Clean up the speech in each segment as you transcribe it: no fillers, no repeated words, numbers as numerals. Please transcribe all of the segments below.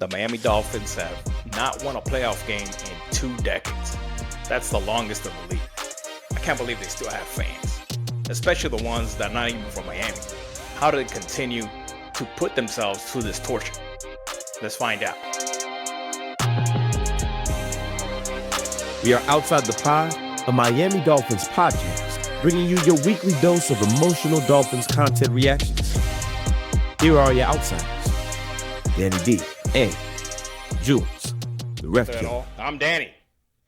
The Miami Dolphins have not won a playoff game in 2 decades. That's the longest in the league. I can't believe they still have fans, especially the ones that are not even from Miami. How do they continue to put themselves through this torture? Let's find out. We are Outside the Pod, a Miami Dolphins podcast, bringing you your weekly dose of emotional Dolphins content reactions. Here are your outsiders, Danny D and Jules, the ref killer. I'm Danny,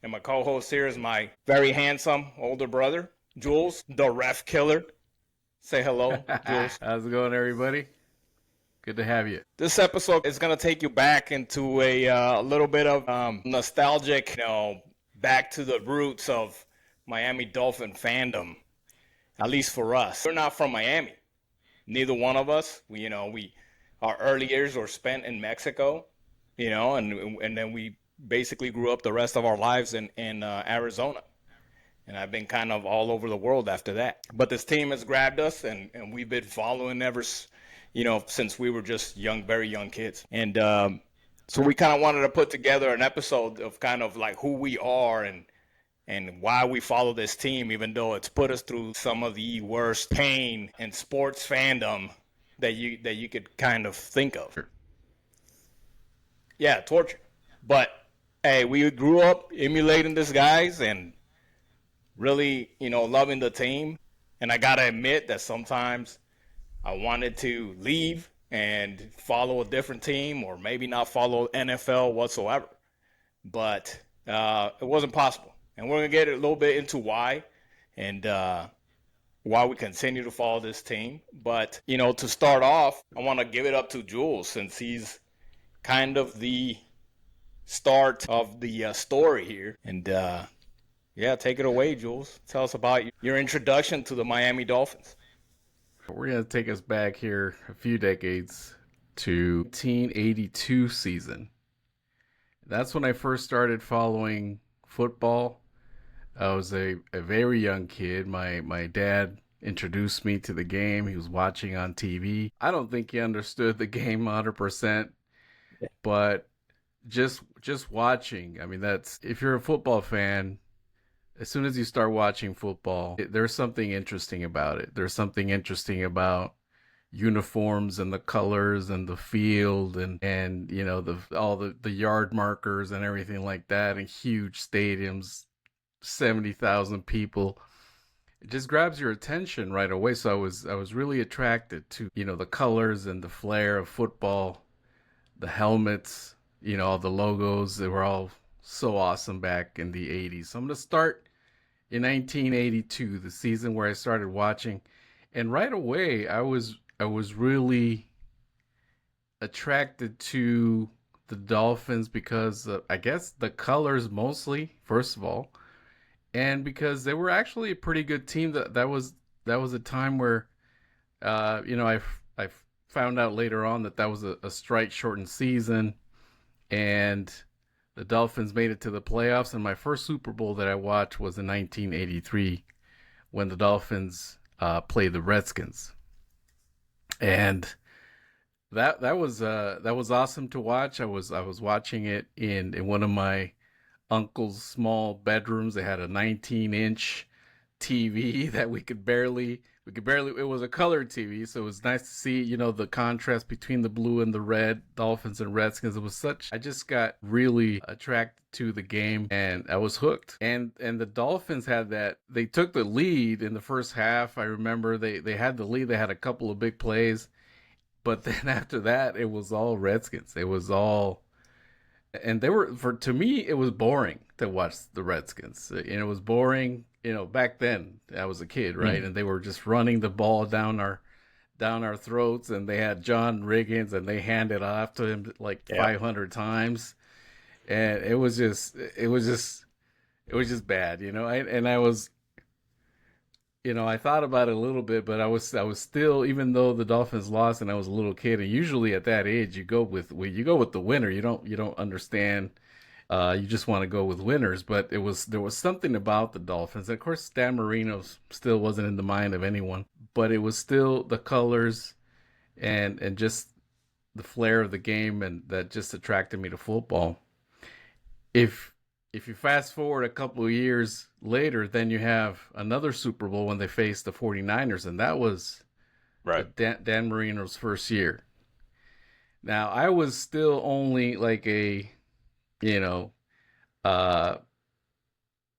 and my co-host here is my very handsome older brother, Jules, the ref killer. Say hello, Jules. How's it going, everybody? Good to have you. This episode is going to take you back into a little bit of nostalgic, back to the roots of Miami Dolphin fandom, at least for us. We're not from Miami. Neither one of us. Our early years were spent in Mexico, and then we basically grew up the rest of our lives in Arizona. And I've been kind of all over the world after that. But this team has grabbed us, and we've been following ever, since we were just very young kids. And so we kind of wanted to put together an episode of kind of like who we are and why we follow this team, even though it's put us through some of the worst pain in sports fandom that you could kind of think of. Yeah, torture. But hey, we grew up emulating these guys and really, loving the team. And I gotta admit that sometimes I wanted to leave and follow a different team, or maybe not follow NFL whatsoever. But it wasn't possible. And we're going to get a little bit into why and why we continue to follow this team. But, to start off, I want to give it up to Jules, since he's kind of the start of the story here. And, take it away, Jules. Tell us about your introduction to the Miami Dolphins. We're going to take us back here a few decades to 1982 season. That's when I first started following football. I was a very young kid. My dad introduced me to the game. He was watching on TV. I don't think he understood the game 100%, but just watching. I mean, that's, if you're a football fan, as soon as you start watching football, there's something interesting about it. There's something interesting about uniforms and the colors and the field and all the yard markers and everything like that, and huge stadiums, 70,000 people. It just grabs your attention right away. So I was really attracted to the colors and the flair of football, the helmets, all the logos. They were all so awesome back in the 80s. So I'm going to start in 1982, the season where I started watching, and right away I was really attracted to the Dolphins because I guess the colors mostly, first of all, and because they were actually a pretty good team. That was a time where I found out later on that was a strike shortened season, and the Dolphins made it to the playoffs. And my first Super Bowl that I watched was in 1983 when the Dolphins played the Redskins. And that was awesome to watch. I was watching it in one of my uncle's small bedrooms. They had a 19-inch TV that we could barely, it was a colored TV, so it was nice to see, the contrast between the blue and the red, Dolphins and Redskins. I just got really attracted to the game, and I was hooked. And the Dolphins they took the lead in the first half. I remember they had the lead. They had a couple of big plays, but then after that, it was all Redskins. It was all, and to me, it was boring to watch the Redskins. It was boring. Back then I was a kid, right? Mm-hmm. And they were just running the ball down our throats, and they had John Riggins, and they handed off to him 500 times, and it was just bad, And I was, I thought about it a little bit, but I was still, even though the Dolphins lost and I was a little kid, and usually at that age you go with the winner. You don't understand. You just want to go with winners, but there was something about the Dolphins. And of course, Dan Marino still wasn't in the mind of anyone, but it was still the colors and just the flair of the game, and that just attracted me to football. If if you fast forward a couple of years later, then you have another Super Bowl when they faced the 49ers, and that was Right. Dan Marino's first year. Now, I was still only like a, you know, uh,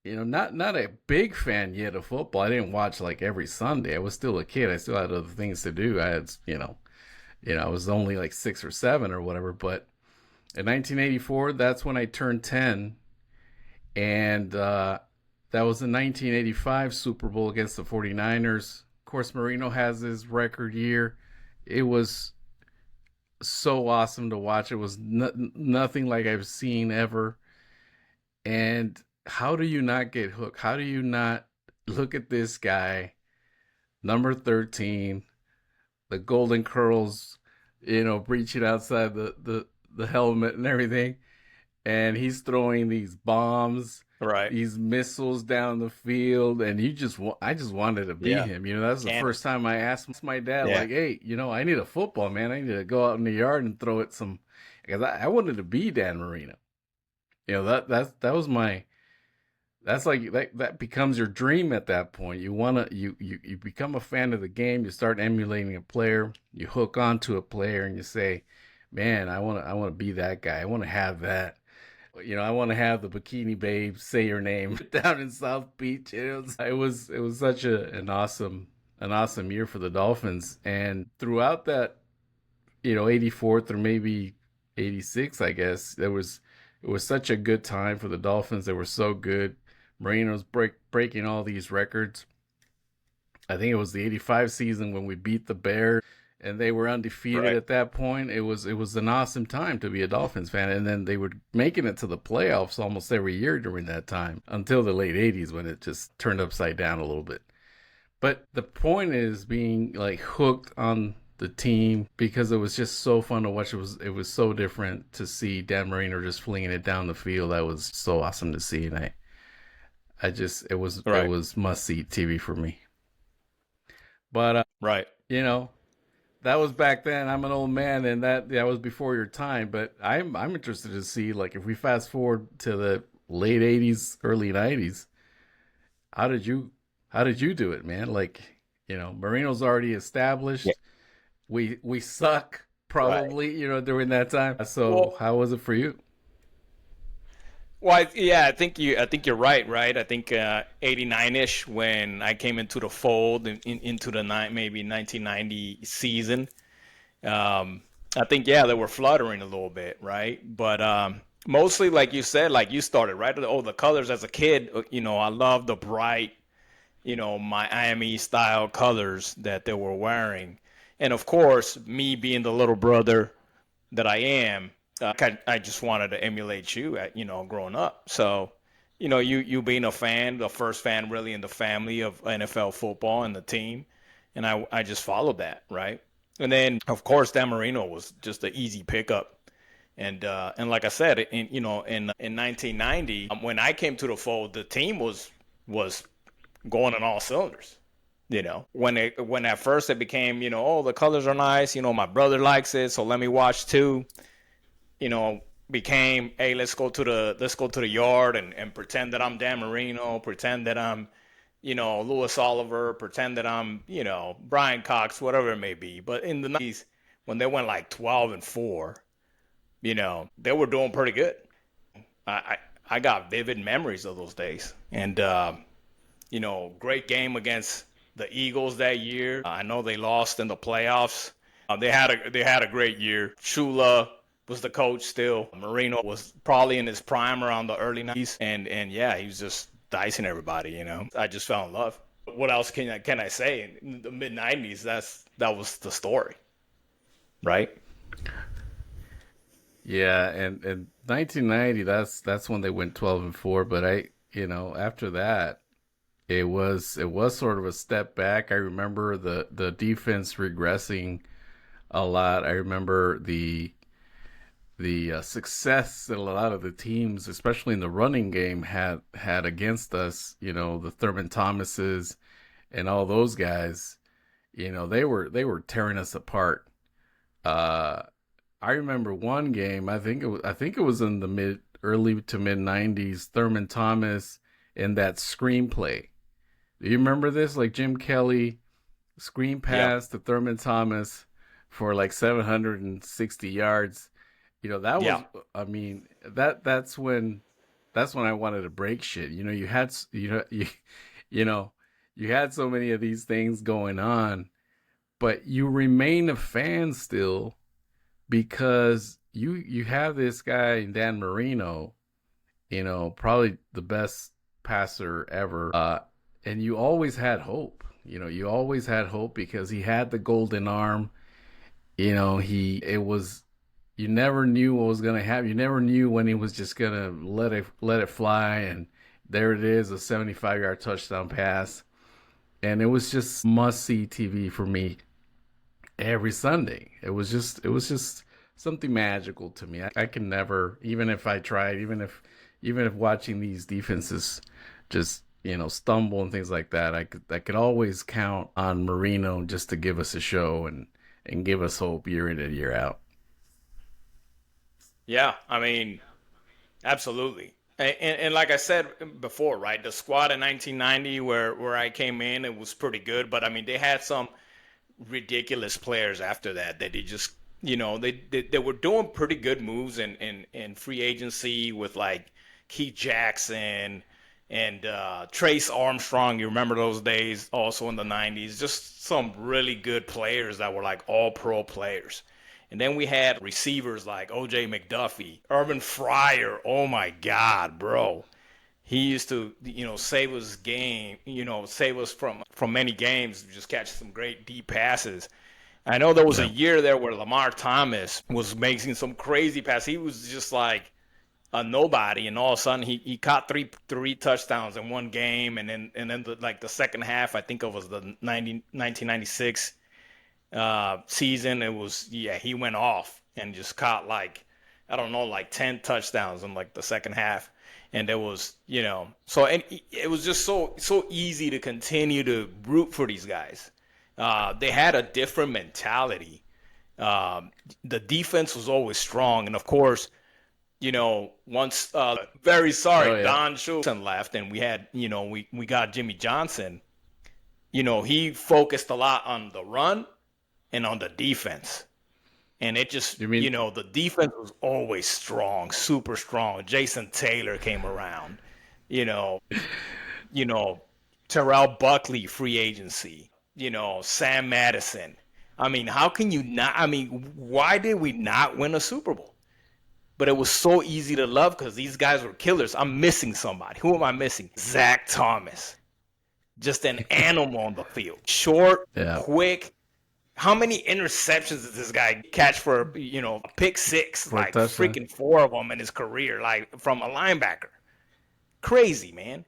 not a big fan yet of football. I didn't watch like every Sunday. I was still a kid. I still had other things to do. I had, I was only like 6 or 7 or whatever. But in 1984, that's when I turned 10, and that was the 1985 Super Bowl against the 49ers. Of course, Marino has his record year. It was so awesome to watch. It was nothing like I've seen ever. And how do you not get hooked? How do you not look at this guy, number 13, the golden curls, breaching outside the helmet and everything, and he's throwing these bombs, Right. these missiles down the field, and I just wanted to be Yeah. him. That's the first time I asked my dad, Yeah. like, hey, I need a football, man. I need to go out in the yard and throw it some, because I wanted to be Dan Marino. That was my. That's like that becomes your dream at that point. You become a fan of the game. You start emulating a player. You hook onto a player, and you say, "Man, I want to be that guy. I want to have that. I want to have the bikini babe say your name down in South Beach." It was such an awesome year for the Dolphins, and throughout that, 84 through maybe 86, I guess it was such a good time for the Dolphins. They were so good. Marino's breaking all these records. I think it was the 85 season when we beat the Bears and they were undefeated at that point. It was an awesome time to be a Dolphins fan. And then they were making it to the playoffs almost every year during that time until the late 80s when it just turned upside down a little bit. But the point is being like hooked on the team because it was just so fun to watch. It was so different to see Dan Marino just flinging it down the field. That was so awesome to see. And it was must see TV for me. But Right. that was back then. I'm an old man, and that was before your time. But I'm interested to see, like, if we fast forward to the late '80s, early '90s, how did you do it, man? Like, Marino's already established. Yeah. We suck probably, during that time. So how was it for you? Well, I think you're right. I think 89-ish when I came into the fold into the maybe 1990 season. I think they were fluttering a little bit, right? But mostly, like you said, like you started, right? Oh, the colors as a kid, I love the bright, Miami style colors that they were wearing, and of course, me being the little brother that I am. I just wanted to emulate you growing up. So, you being a fan, the first fan really in the family of NFL football and the team. And I just followed that, right? And then, of course, Dan Marino was just an easy pickup. And like I said, in 1990, when I came to the fold, the team was going on all cylinders. When at first it became, oh, the colors are nice. My brother likes it, so let me watch too. Became, hey, let's go to the yard and pretend that I'm Dan Marino, pretend that I'm, Louis Oliver, pretend that I'm, Brian Cox, whatever it may be. But in the 90s, when they went like 12-4, they were doing pretty good. I got vivid memories of those days. And, great game against the Eagles that year. I know they lost in the playoffs. They had a great year. Shula was the coach still. Marino was probably in his prime around the early 90s. And he was just dicing everybody, I just fell in love. What else can I say? In the mid 90s, that was the story. Right? Yeah, and 1990, that's when they went 12-4, but after that it was sort of a step back. I remember the defense regressing a lot. I remember the success that a lot of the teams, especially in the running game, had against us, the Thurman Thomases and all those guys, they were tearing us apart. I remember one game. I think it was in the early to mid '90s. Thurman Thomas in that screenplay. Do you remember this? Like Jim Kelly screen Yep. pass to Thurman Thomas for like 760 yards. You know, that was, Yeah. I mean, that's when I wanted to break shit. You know, you know, you had so many of these things going on, but you remain a fan still because you have this guy Dan Marino, you know, probably the best passer ever. And you always had hope. You know, you always had hope because he had the golden arm. You know, you never knew what was gonna happen. You never knew when he was just gonna let it fly, and there it is, a 75-yard touchdown pass. And it was just must see TV for me every Sunday. It was just something magical to me. I can never, even if I tried, even if watching these defenses just, you know, stumble and things like that, I could always count on Marino just to give us a show and give us hope year in and year out. Yeah. I mean, absolutely. And like I said before, right? The squad in 1990, where I came in, it was pretty good. But I mean, they had some ridiculous players after that they just, they were doing pretty good moves in free agency with like Keith Jackson and Trace Armstrong. You remember those days? Also in the 90s, just some really good players that were like all pro players. And then we had receivers like OJ McDuffie, Urban Fryer. Oh my God, bro. He used to, save us game, save us from many games, just catch some great deep passes. I know there was a Yeah. year there where Lamar Thomas was making some crazy passes. He was just like a nobody, and all of a sudden he caught three touchdowns in one game, and then the second half, I think it was the 1996 season. It was, yeah, he went off and just caught like, I don't know, like 10 touchdowns in like the second half. And it was, so, and it was just so easy to continue to root for these guys. They had a different mentality. The defense was always strong, and of course, once very Oh sorry, yeah. Don Shulton left, and we had, we got Jimmy Johnson. He focused a lot on the run and on the defense. And it just, You mean the defense was always strong, super strong. Jason Taylor came around, you know, you know, Terrell Buckley, free agency, Sam Madison. I mean, how can you not? I mean, why did we not win a Super Bowl? But it was so easy to love because these guys were killers. I'm missing somebody. Who am I missing? Zach Thomas. Just an animal on the field. Short, yeah, quick. How many interceptions did this guy catch for, a pick six? for a Like touchdown freaking four of them in his career, like from a linebacker. Crazy, man.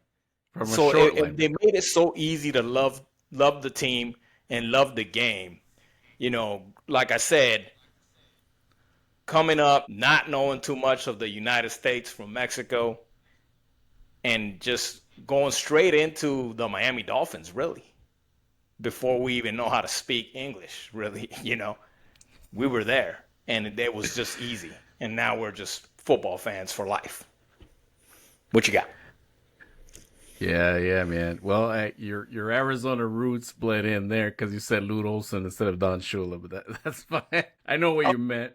from a So short they linebacker. made it so easy to love the team and love the game. Like I said, coming up, not knowing too much of the United States from Mexico, and just going straight into the Miami Dolphins, really, before we even know how to speak English, really, we were there, and it was just easy. And now we're just football fans for life. What you got? Yeah, yeah, man. Well, your Arizona roots bled in there because you said Lute Olson instead of Don Shula, but that's fine. I know what you meant.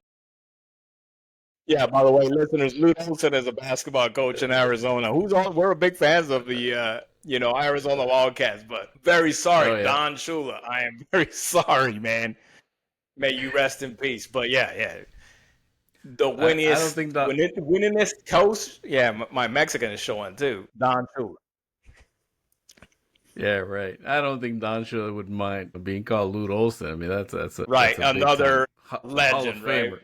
Yeah, by the way, listeners, Lute Olson is a basketball coach in Arizona. We're big fans of the Arizona Wildcats, but very Oh sorry, yeah. Don Shula. I am very sorry, man. May you rest in peace. But yeah, yeah. The I don't think that. winningest coach, yeah, my Mexican is showing too. Don Shula. Yeah, right. I don't think Don Shula would mind being called Lute Olson. I mean, that's Right, a big time another Hall of legend, right? Famer.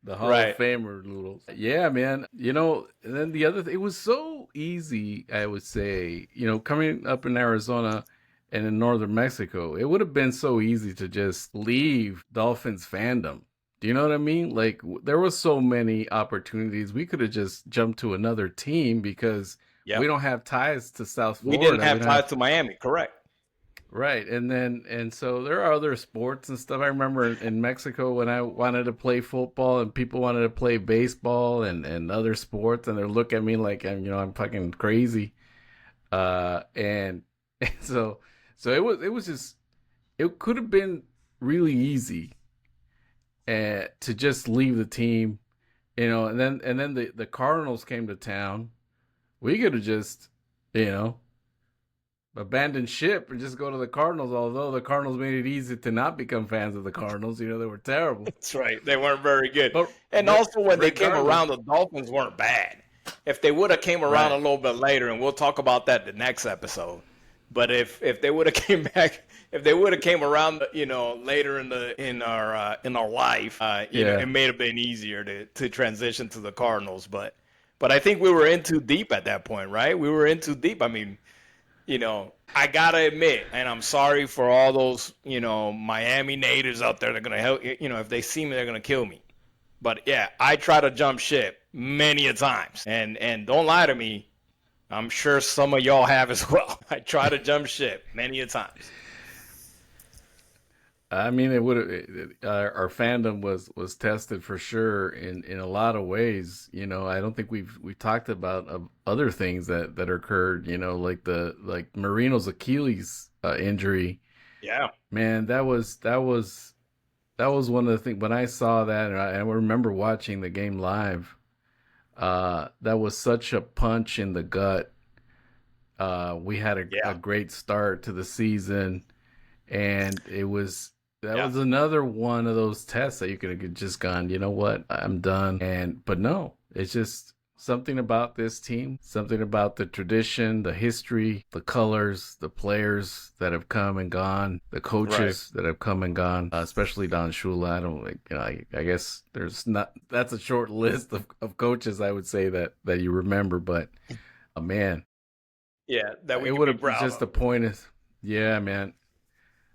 The Hall of Right. Famer Lute Olson. Yeah, man. And then the other thing, it was so easy, I would say, coming up in Arizona and in northern Mexico, it would have been so easy to just leave Dolphins fandom. Do you know what I mean? Like, there were so many opportunities. We could have just jumped to another team because we Yep. don't have ties to South We didn't Florida. We have don't have ties to Miami, correct? Right. And so there are other sports and stuff. I remember in Mexico when I wanted to play football and people wanted to play baseball and other sports, and they look at me like I'm fucking crazy. And, and so it was just, it could have been really easy to just leave the team, and then the Cardinals came to town. We could have just, you know, abandon ship and just go to the Cardinals. Although the Cardinals made it easy to not become fans of the Cardinals, they were terrible. That's right. They weren't very good. But And also when they came regardless, around, the Dolphins weren't bad. If they would have came around a right? little bit later, and we'll talk about that the next episode. But if they would have came back, if they would have came around, later in our life, Yeah, it may have been easier to transition to the Cardinals. But I think we were in too deep at that point, right? We were in too deep. I mean, I gotta admit, and I'm sorry for all those, Miami natives out there. They're gonna help, if they see me, they're gonna kill me. But yeah, I try to jump ship many a times, and don't lie to me. I'm sure some of y'all have as well. I try to jump ship many a times. I mean, it would our fandom was tested for sure in a lot of ways. I don't think we've talked about other things that occurred. Like Marino's Achilles injury. Yeah, Man, that was one of the things when I saw that, and I remember watching the game live. That was such a punch in the gut. We had a yeah, great start to the season, and that yeah. was another one of those tests that you could have just gone, you know what, I'm done. But no, it's just something about this team, something about the tradition, the history, the colors, the players that have come and gone, the Right. coaches that have come and gone, especially Don Shula. I don't like, I guess there's not, that's a short list of coaches I would say that you remember, but man, Yeah, that we it could would be have proud just the of. point is, yeah, man.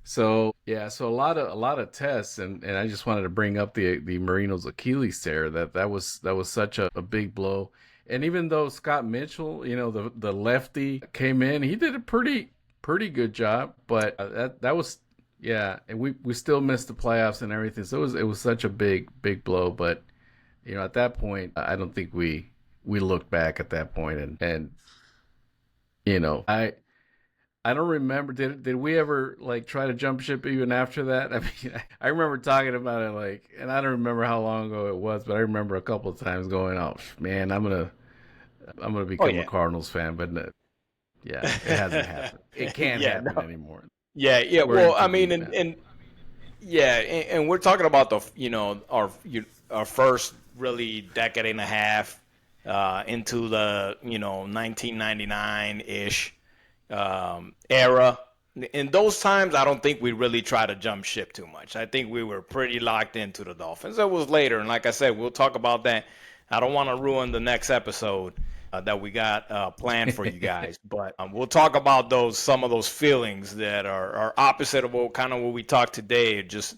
So yeah, so a lot of tests, and I just wanted to bring up the Marino's Achilles tear. That was such a big blow. And even though Scott Mitchell, the lefty came in, he did a pretty good job. But that was, yeah, and we still missed the playoffs and everything. So it was such a big blow. But at that point, I don't think we looked back at that point, and I don't remember. Did we ever like try to jump ship even after that? I mean, I remember talking about it and I don't remember how long ago it was, but I remember a couple of times going, "Oh man, I'm gonna Oh become a yeah. Cardinals fan." But no, yeah, it hasn't happened. It can't Yeah, happen no. anymore. Yeah, yeah. We're in Well, I too mean, deep and, now. and yeah, and we're talking about our first really decade and a half into the 1999 ish era. In those times, I don't think we really tried to jump ship too much. I think we were pretty locked into the Dolphins. It was later, and like I said, we'll talk about that. I don't want to ruin the next episode that we got planned for you guys, but we'll talk about some of those feelings that are opposite of what we talked today. Just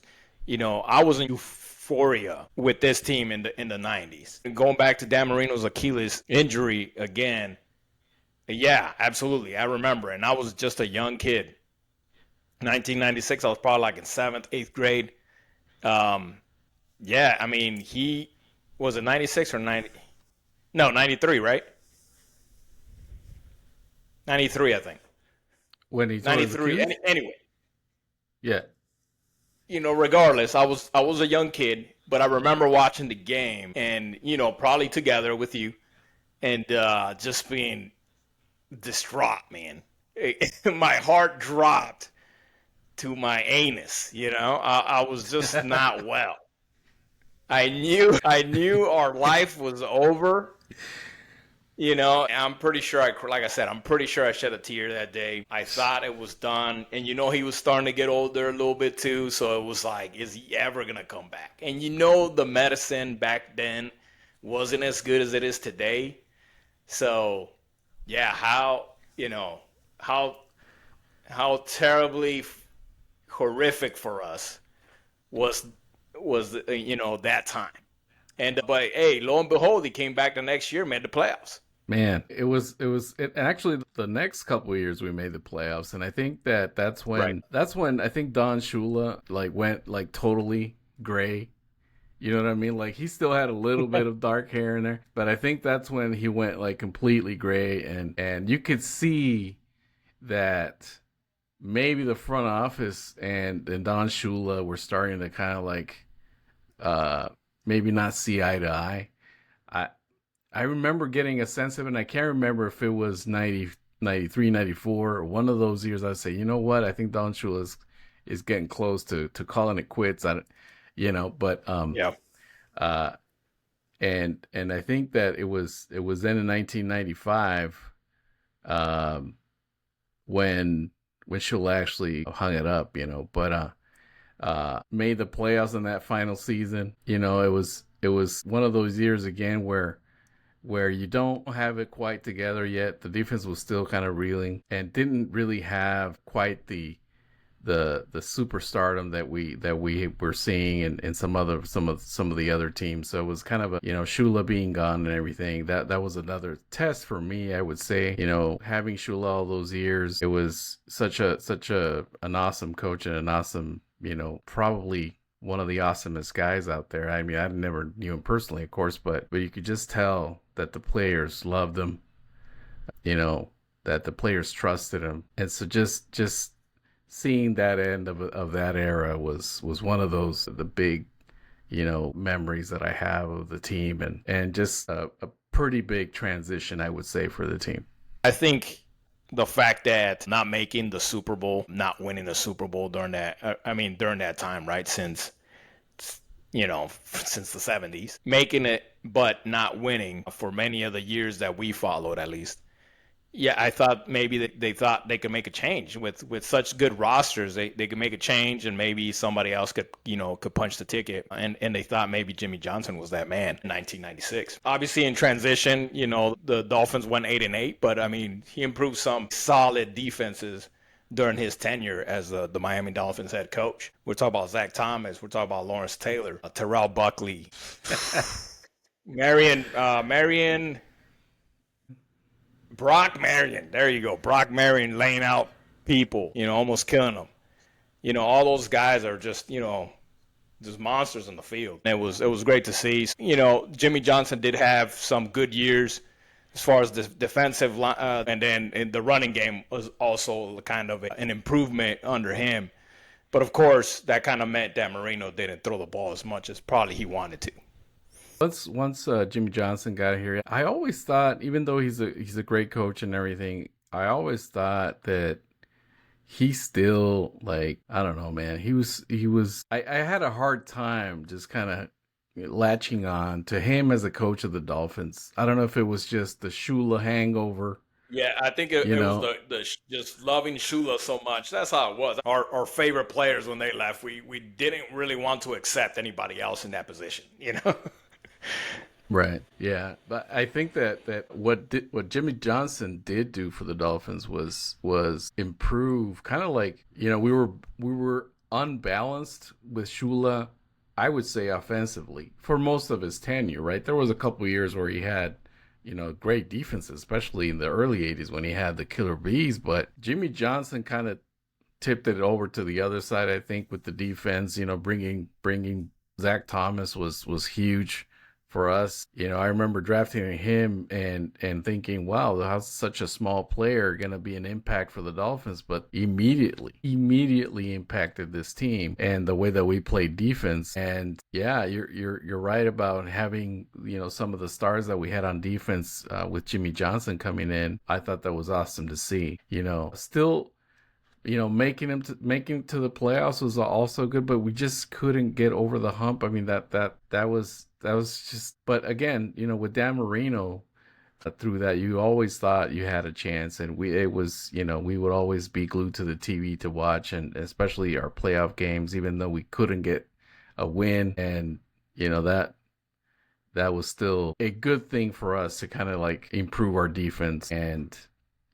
I was in euphoria with this team in the 90s. And going back to Dan Marino's Achilles injury again, yeah, absolutely. I remember. And I was just a young kid. 1996, I was probably like in seventh, eighth grade. Um, yeah, I mean, he was it 96 or 90? No, 93, right? 93, I think. When he tore his 93. Achilles, Anyway, yeah, regardless, I was a young kid, but I remember watching the game and, probably together with you and just being distraught, man. My heart dropped to my anus. I was just not well. I knew our life was over. I'm pretty sure like I said, I'm pretty sure I shed a tear that day. I thought it was done, and he was starting to get older a little bit too. So it was like, is he ever gonna come back? And the medicine back then wasn't as good as it is today. So yeah, how how terribly horrific for us was that time. And but hey, lo and behold, he came back the next year, made the playoffs. Man, it actually the next couple of years we made the playoffs, and I think Right. that's when I think Don Shula like went like totally gray. You know what I mean? Like he still had a little bit of dark hair in there, but I think that's when he went like completely gray, and you could see that maybe the front office and Don Shula were starting to kind of like uh maybe not see eye to eye. I I remember getting a sense of it, and I can't remember if it was 90, 93, 94, or one of those years. I'd say, you know what? I think Don Shula is getting close to calling it quits. But Yeah. uh, and I think that it was then in 1995, um, when Shula actually hung it up. Made the playoffs in that final season. It was one of those years again where you don't have it quite together yet. The defense was still kind of reeling and didn't really have quite the superstardom that we were seeing in some of the other teams. So it was kind of a, Shula being gone and everything. That was another test for me, I would say. Having Shula all those years, it was such a an awesome coach and an awesome, probably one of the awesomest guys out there. I mean, I never knew him personally, of course, but you could just tell that the players loved him, that the players trusted him. And so just seeing that end of that era was one of those the big, memories that I have of the team, and just a pretty big transition, I would say, for the team. I think the fact that not making the Super Bowl, not winning the Super Bowl during that, during that time, right? Since the 70s, making it but not winning for many of the years that we followed, at least. Yeah, I thought maybe they thought they could make a change with such good rosters. They could make a change, and maybe somebody else could punch the ticket. And they thought maybe Jimmy Johnson was that man in 1996. Obviously, in transition, the Dolphins went 8-8, but I mean he improved some solid defenses during his tenure as the Miami Dolphins head coach. We're talking about Zach Thomas. We're talking about Lawrence Taylor, Terrell Buckley, Marion. Brock Marion, there you go. Brock Marion laying out people, almost killing them. All those guys are just monsters in the field. It was great to see. Jimmy Johnson did have some good years as far as the defensive line, and then in the running game was also kind of an improvement under him. But of course, that kind of meant that Marino didn't throw the ball as much as probably he wanted to. Once Jimmy Johnson got here, I always thought, even though he's a great coach and everything, I always thought that he still, like, I don't know, man. He was. I had a hard time just kind of latching on to him as a coach of the Dolphins. I don't know if it was just the Shula hangover. Yeah, I think it was the just loving Shula so much. That's how it was. Our favorite players when they left, we didn't really want to accept anybody else in that position. Right. Yeah. But I think that what Jimmy Johnson did do for the Dolphins was improve, kind of like, we were unbalanced with Shula, I would say, offensively for most of his tenure, right? There was a couple of years where he had, great defenses, especially in the early 80s when he had the killer bees, but Jimmy Johnson kind of tipped it over to the other side, I think, with the defense. Bringing Zach Thomas was huge for us. I remember drafting him and thinking, wow, how's such a small player going to be an impact for the Dolphins? But immediately impacted this team and the way that we played defense. And yeah, you're right about having, some of the stars that we had on defense with Jimmy Johnson coming in. I thought that was awesome to see. Still, making it to the playoffs was also good, but we just couldn't get over the hump. I mean, that was just. But again, with Dan Marino, through that, you always thought you had a chance, and we would always be glued to the TV to watch, and especially our playoff games, even though we couldn't get a win, and that was still a good thing for us to kind of like improve our defense and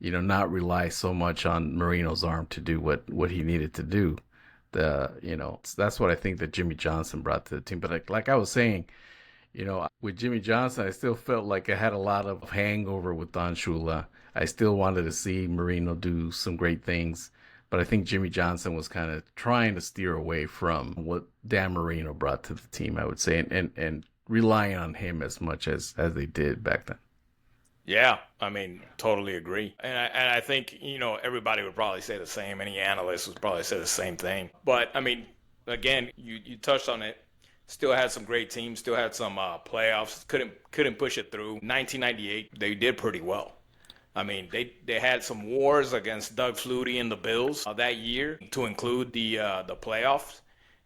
not rely so much on Marino's arm to do what he needed to do. That's what I think that Jimmy Johnson brought to the team. But like I was saying, with Jimmy Johnson, I still felt like I had a lot of hangover with Don Shula. I still wanted to see Marino do some great things, but I think Jimmy Johnson was kind of trying to steer away from what Dan Marino brought to the team, I would say, and relying on him as much as they did back then. Yeah, I mean, totally agree. And I think, everybody would probably say the same. Any analyst would probably say the same thing. But, I mean, again, you touched on it. Still had some great teams. Still had some playoffs. Couldn't push it through. 1998, they did pretty well. I mean, they had some wars against Doug Flutie and the Bills that year, to include the playoffs,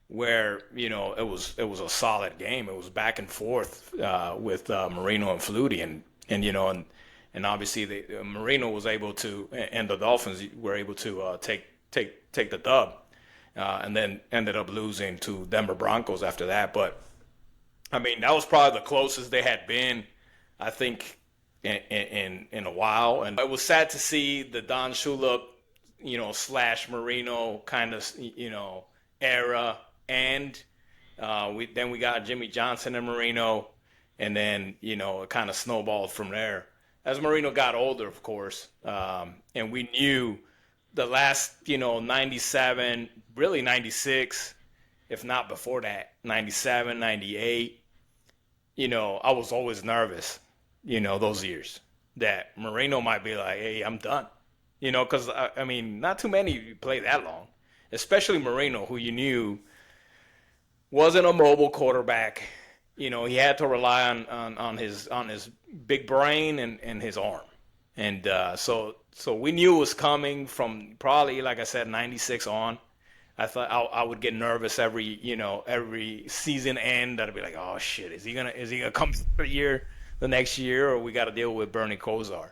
where it was a solid game. It was back and forth with Marino and Flutie, and obviously Marino was able to, and the Dolphins were able to take the dub, and then ended up losing to Denver Broncos after that. But I mean, that was probably the closest they had been, I think, in a while. And it was sad to see the Don Shula, slash Marino kind of, era. And we got Jimmy Johnson and Marino, and then, it kind of snowballed from there. As Marino got older, of course, and we knew the last, 97, really 96, if not before that, 97, 98, I was always nervous, those years, that Marino might be like, hey, I'm done. Because, I mean, not too many play that long, especially Marino, who you knew wasn't a mobile quarterback. He had to rely on his big brain and his arm. And so we knew it was coming from probably, like I said, 96 on. I thought I would get nervous every season end. I'd be like, oh shit, is he gonna come the next year, or we got to deal with Bernie Kosar,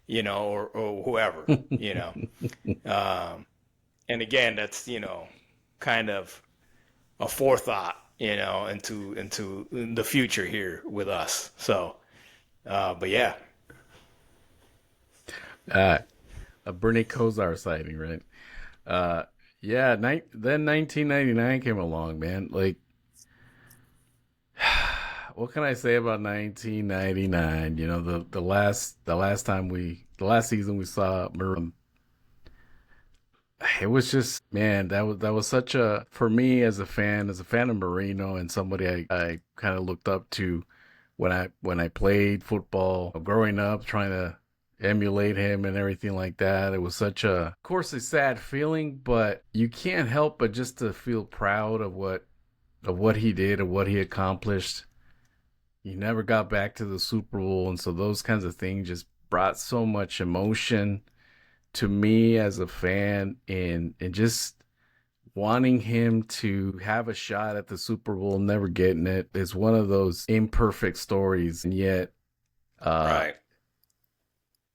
or whoever, and again, that's kind of a forethought, into the future here with us. So, but yeah. A Bernie Kosar sighting, right? Yeah. Then 1999 came along, man. Like, what can I say about 1999? The last season we saw Marino. It was just, man, that was such a, for me as a fan of Marino, and somebody I kind of looked up to when I played football growing up, trying to emulate him and everything like that. It was such of course, a sad feeling, but you can't help but just to feel proud of what he did, of what he accomplished. He never got back to the Super Bowl, and so those kinds of things just brought so much emotion to me as a fan, and just wanting him to have a shot at the Super Bowl, never getting it, is one of those imperfect stories, and yet Right.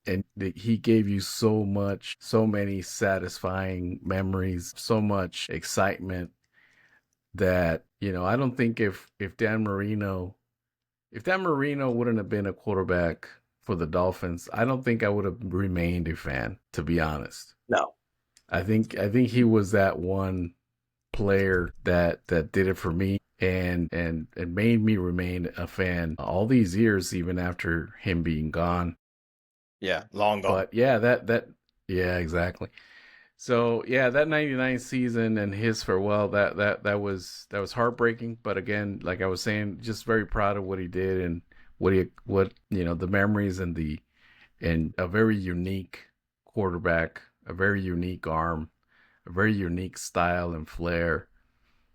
and he gave you so many satisfying memories, so much excitement, that I don't think if Dan Marino wouldn't have been a quarterback for the Dolphins, I don't think I would have remained a fan, to be honest. No. I think he was that one player that did it for me, and made me remain a fan all these years, even after him being gone. Yeah, long gone. But yeah, yeah, exactly. So yeah, that 99 season and his farewell, that was heartbreaking. But again, like I was saying, just very proud of what he did, and what the memories, and a very unique quarterback, a very unique arm, a very unique style and flair,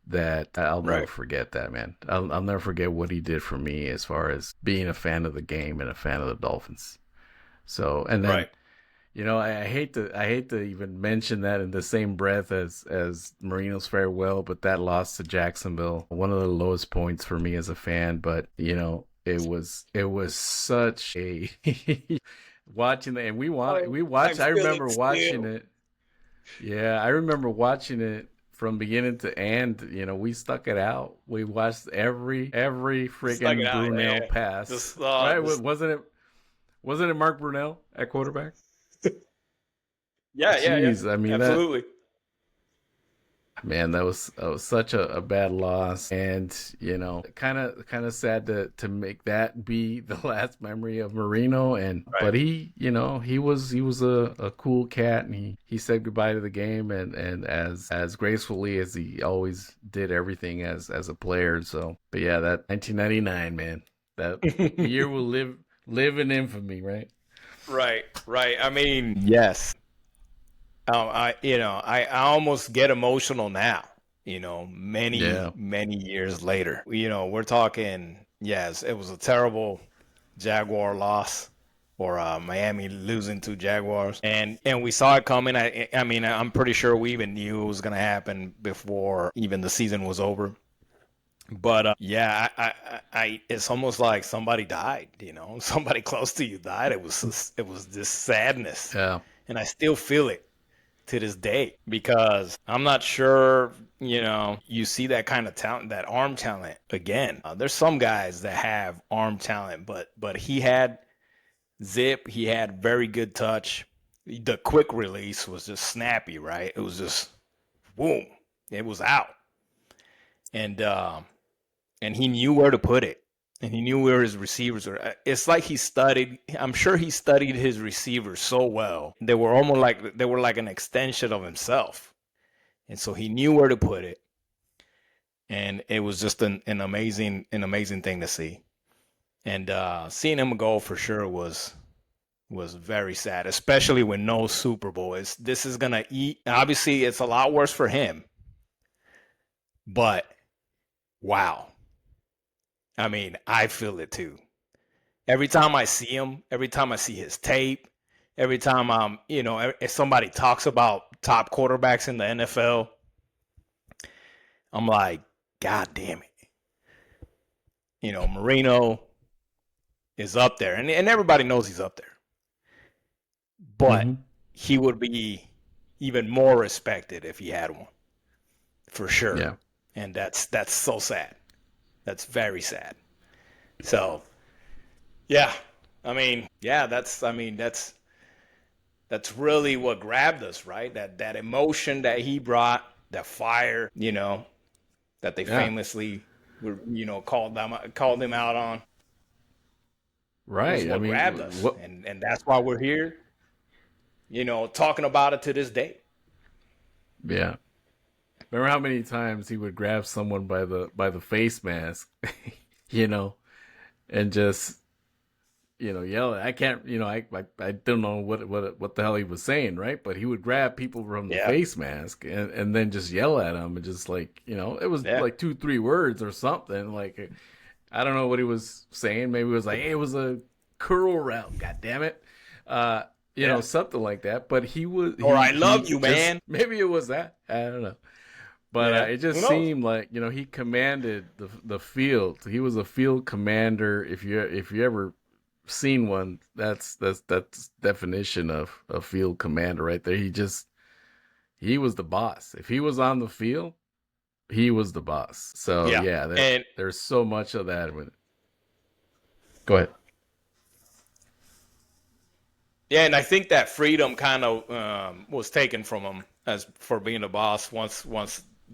that I'll never Right. forget that, man. I'll never forget what he did for me as far as being a fan of the game and a fan of the Dolphins. So, and then Right. I hate to even mention that in the same breath as Marino's farewell, but that loss to Jacksonville, one of the lowest points for me as a fan. But it was such a watching it, and we watched. I remember watching it. Yeah, I remember watching it from beginning to end. We stuck it out. We watched every Stuck it friggin' out, Brunel yeah. pass. Just, Right? just- Wasn't it Mark Brunel at quarterback? yeah, yeah, yeah. Jeez, I mean, Absolutely. Man, that was such a bad loss, and kind of sad to make that be the last memory of Marino. And Right. but he was a cool cat, and he said goodbye to the game, and as gracefully as he always did everything as a player. So, but yeah, that 1999, man, that year will live in infamy, right? Right, right. I mean, yes. I almost get emotional now, Yeah. many years later. We're talking, yes, it was a terrible Jaguar loss or Miami losing to Jaguars. And we saw it coming. I mean, I'm pretty sure we even knew it was going to happen before even the season was over. But yeah, it's almost like somebody died, somebody close to you died. It was this sadness, Yeah. and I still feel it to this day because I'm not sure, you see that kind of talent, that arm talent again. There's some guys that have arm talent, but he had zip, he had very good touch. The quick release was just snappy, right? It was just boom, it was out, and he knew where to put it. And he knew where his receivers were. It's like he studied. I'm sure he studied his receivers so well. They were like an extension of himself. And so he knew where to put it. And it was just an amazing thing to see. And seeing him go for sure was very sad, especially with no Super Bowl. This is gonna eat. Obviously, it's a lot worse for him. But wow, I mean, I feel it too. Every time I see him, every time I see his tape, every time if somebody talks about top quarterbacks in the NFL, I'm like, God damn it. Marino is up there, and everybody knows he's up there. But Hmm. he would be even more respected if he had one, for sure. Yeah. And that's so sad. That's very sad. So yeah, I mean, yeah, that's really what grabbed us, right? That emotion that he brought, that fire, that they Yeah. famously were, called him out on, was Right. I what grabbed mean, us, what? and that's why we're here, talking about it to this day. Yeah. Remember how many times he would grab someone by the face mask, you know, and just yell. I can't, I don't know what the hell he was saying, right? But he would grab people from the Yeah, face mask and then just yell at them and just like it was yeah, like 2 3 words or something. Like I don't know what he was saying. Maybe it was like, hey, it was a curl route. God damn it. yeah. Something like that. But Or I love he you, just man. maybe it was that. I don't know. But Yeah, it who just knows? seemed like he commanded the field. He was a field commander. If you ever seen one, that's definition of a field commander right there. He was the boss. If he was on the field, he was the boss. So Yeah, yeah, and there's so much of that with it. Go ahead. yeah, and I think that freedom kind of was taken from him as for being a boss once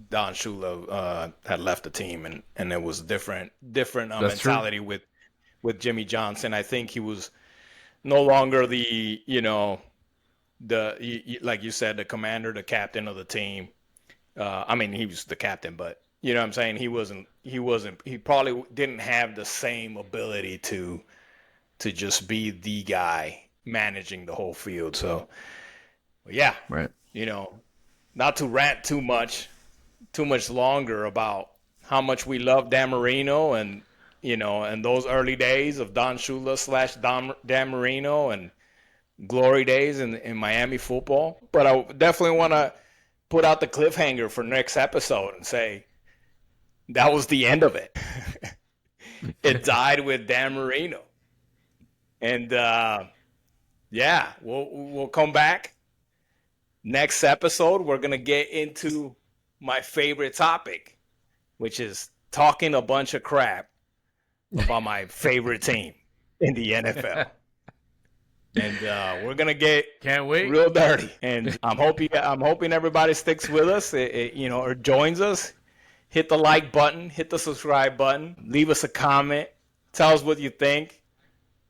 Don Shula had left the team, and it was different That's true. mentality with Jimmy Johnson. I think he was no longer like you said, the commander, the captain of the team. I mean, he was the captain, but you know what I'm saying. He probably didn't have the same ability to just be the guy managing the whole field. So yeah, Right. you know, not to rant too much longer about how much we love Dan Marino and those early days of Don Shula slash Dan Marino and glory days in Miami football. But I definitely want to put out the cliffhanger for next episode and say that was the end of it. It died with Dan Marino, and yeah, we'll come back next episode. We're gonna get into my favorite topic, which is talking a bunch of crap about my favorite team in the NFL. and we're gonna get Can't wait. real dirty. And I'm hoping everybody sticks with us, or joins us. Hit the like button, hit the subscribe button, leave us a comment, tell us what you think.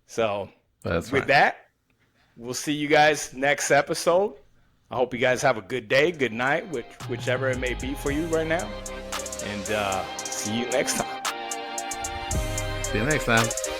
So with that, we'll see you guys next episode. I hope you guys have a good day, good night, whichever it may be for you right now. And see you next time. See you next time.